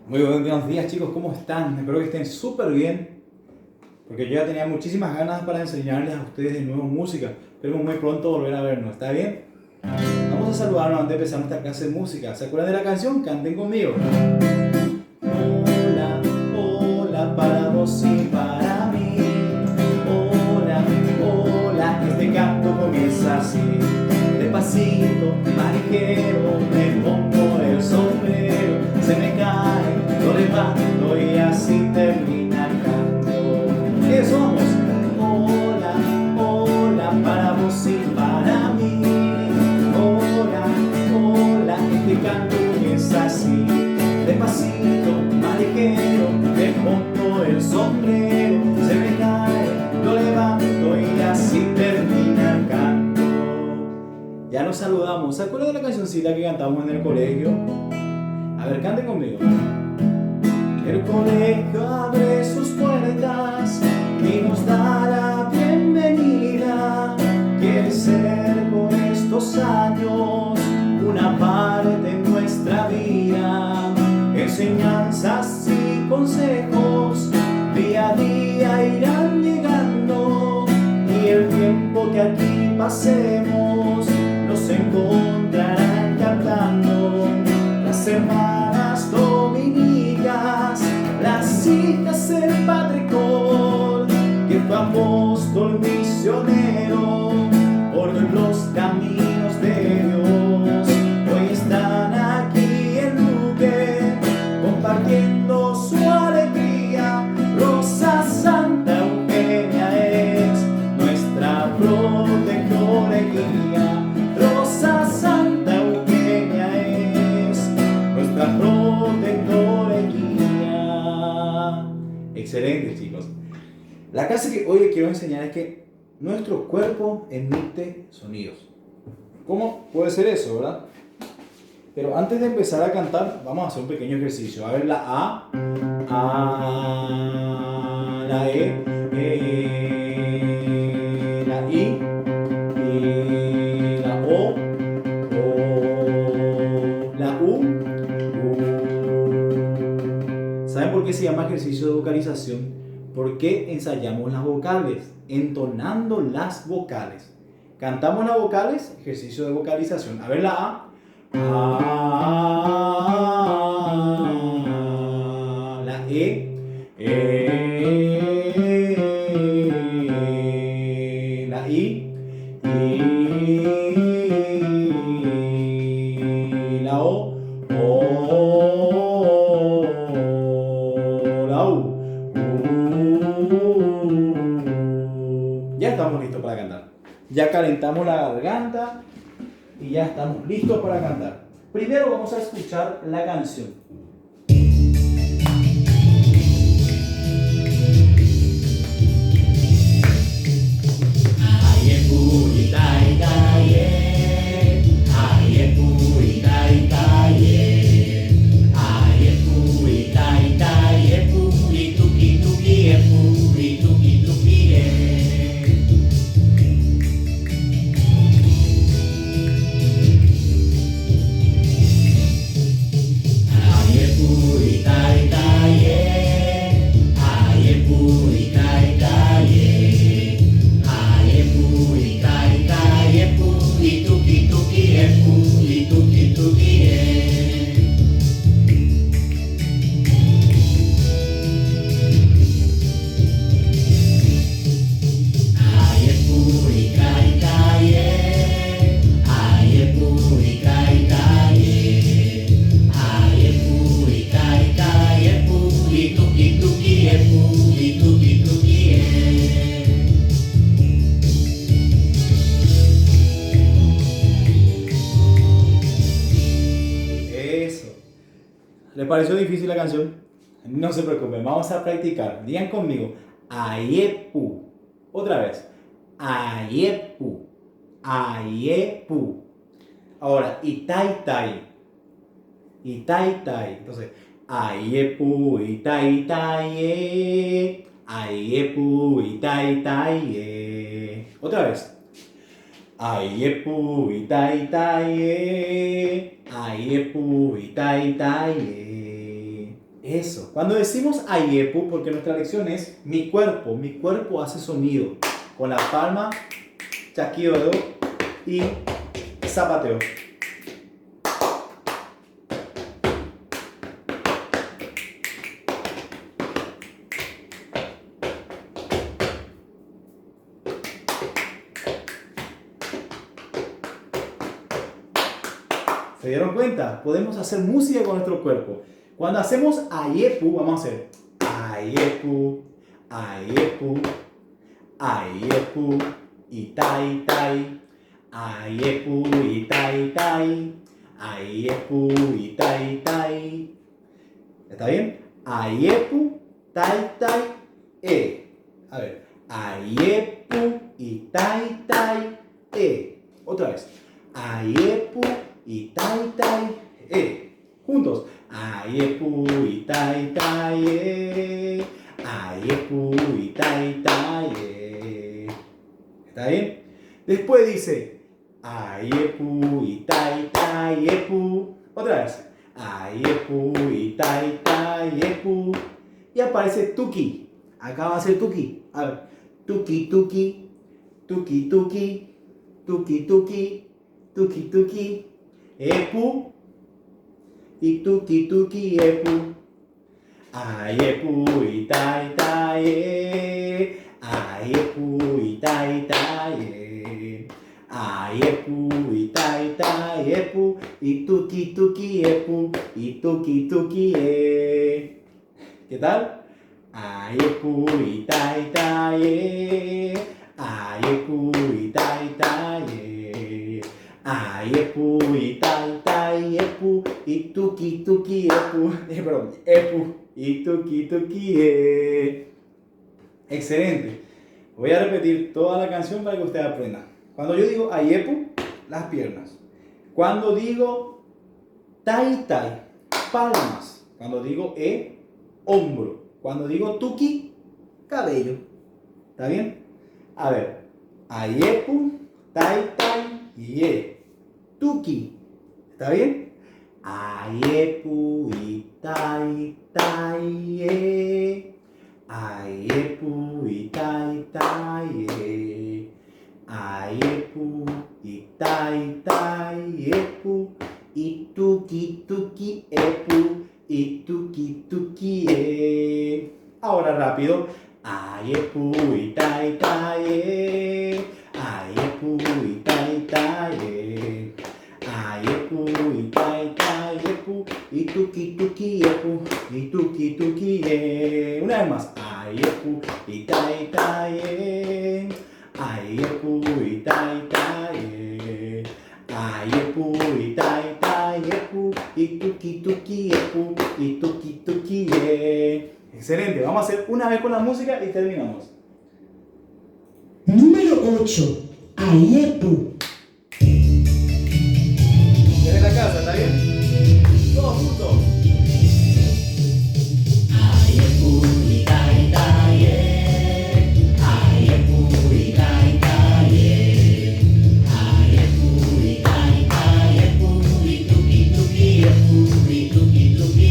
Muy buenos días chicos, ¿cómo están? Espero que estén súper bien, porque yo ya tenía muchísimas ganas para enseñarles a ustedes de nuevo música. Esperemos muy pronto volver a vernos, ¿está bien? Vamos a saludarnos antes de empezar nuestra clase de música. ¿Se acuerdan de la canción? Canten conmigo. Hola, hola para vos y para mí. Hola, hola, este canto comienza así. Despacito, marinero, me pongo el sombrero, se me cae, lo levanto y así termina el canto. Eso vamos. Hola, hola para vos y para mí. Hola, hola, este canto comienza así. Despacito, marinero, me pongo el sombrero, se me cae, lo levanto y así termina el canto. Ya nos saludamos. ¿Se acuerdan de la cancioncita que cantamos en el colegio? A ver, canten conmigo. El colegio abre sus puertas y nos da la bienvenida. Quiere ser con estos años una parte de nuestra vida. Enseñanzas y consejos día a día irán llegando, y el tiempo que aquí pasemos nos encontrarán cantando. Las hermanas dominicas, las hijas del Padre Col, que fue apóstol misionero por los caminos de Dios, hoy están aquí en Luque compartiendo su alegría. Rosa Santa Eugenia es nuestra protectora y guía. Rosa Santa Eugenia es nuestra protectora y guía. Excelente, chicos. La clase que hoy les quiero enseñar es que nuestro cuerpo emite sonidos. ¿Cómo puede ser eso, verdad? Pero antes de empezar a cantar, vamos a hacer un pequeño ejercicio. A ver, la A, la la I, la O, la U. ¿Saben por qué se llama ejercicio de vocalización? Porque ensayamos las vocales, entonando las vocales. Cantamos las vocales, ejercicio de vocalización. A ver, la A. La la I, la la U. Ya estamos listos para cantar. Ya calentamos la garganta y ya estamos listos para cantar. Primero vamos a escuchar la canción. Eso. ¿Les pareció difícil la canción? No se preocupen, vamos a practicar. Digan conmigo, ayepu. Otra vez, ayepu, ayepu. Ahora, itai tai, itai tai. Entonces, ayepu, itai tai, ayepu, itai tai. Otra vez. Aiepu itai tai, aiepu itai tai. Eso. Cuando decimos ayepu, porque nuestra lección es mi cuerpo hace sonido. Con la palma, chasquido de dedo y zapateo. ¿Se dieron cuenta? Podemos hacer música con nuestro cuerpo. Cuando hacemos ayepu, vamos a hacer ayepu, ayepu, ayepu, itai, tai, ayepu, itai, tai, ayepu, itai, tai. ¿Está bien? Ayepu, tai, tai, A ver, ayepu, itai, tai, Otra vez. Ayepu, itai, tai, Juntos. Ayepu, itai, tai, ayepu, itai, tai, ¿Está bien? Después dice ayepu, itai, tai, Otra vez. Ayepu, itai, tai, Y aparece tuki. Acá va a ser tuki. A ver. Tuki, tuki, tuki, tuki, tuki, tuki, tuki, tuki, epu. Y tuki, tuki, epu. Ayepu, itai, tai, ayepu, itai, tai, ayepu, itai, tai, y tuki, tuki, epu, y tuki, tuki, ¿Qué tal? Ayepu, itai, tai, ayepu, itai, tai, ayepu, itai, tai, y tuki, tuki, perdón, y tuki, tuki, Excelente. Voy a repetir toda la canción para que ustedes aprendan. Cuando yo digo ayepu, las piernas. Cuando digo tai, tai, palmas. Cuando digo hombro. Cuando digo tuki, cabello. ¿Está bien? A ver. Ayepu, tai, tai, tuki. ¿Está bien? Ayepu, itai, tai, ayepu, itai, tai, ayepu, itai, tai, y tuki, tuki, y tuki, tuki, Ahora rápido. Ayepu, itai, tai, ayepu, itai, tai, ayepu, itai, tai, y tuki, tuki, y tuki, tuki, Una vez más. Ayepu, itai, tai, ayepu, itai, tai, ayepu, itai, tai, y tuki, tuki, y tuki, tuki, Excelente. Vamos a hacer una vez con la música y terminamos. Número 8. Ayepu. Desde la casa, ¿está bien? Todos juntos. Ayepu, itai, tai, ayepu, itai, tai, ayepu, itai, tai, y tuki, tuki, y tuki, tuki,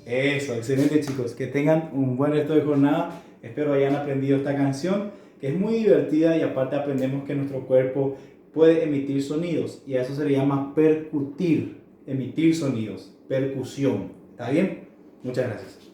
Eso, excelente chicos, que tengan un buen resto de jornada, espero hayan aprendido esta canción, que es muy divertida y aparte aprendemos que nuestro cuerpo puede emitir sonidos y a eso se le llama percutir, emitir sonidos, percusión, ¿está bien? Muchas gracias.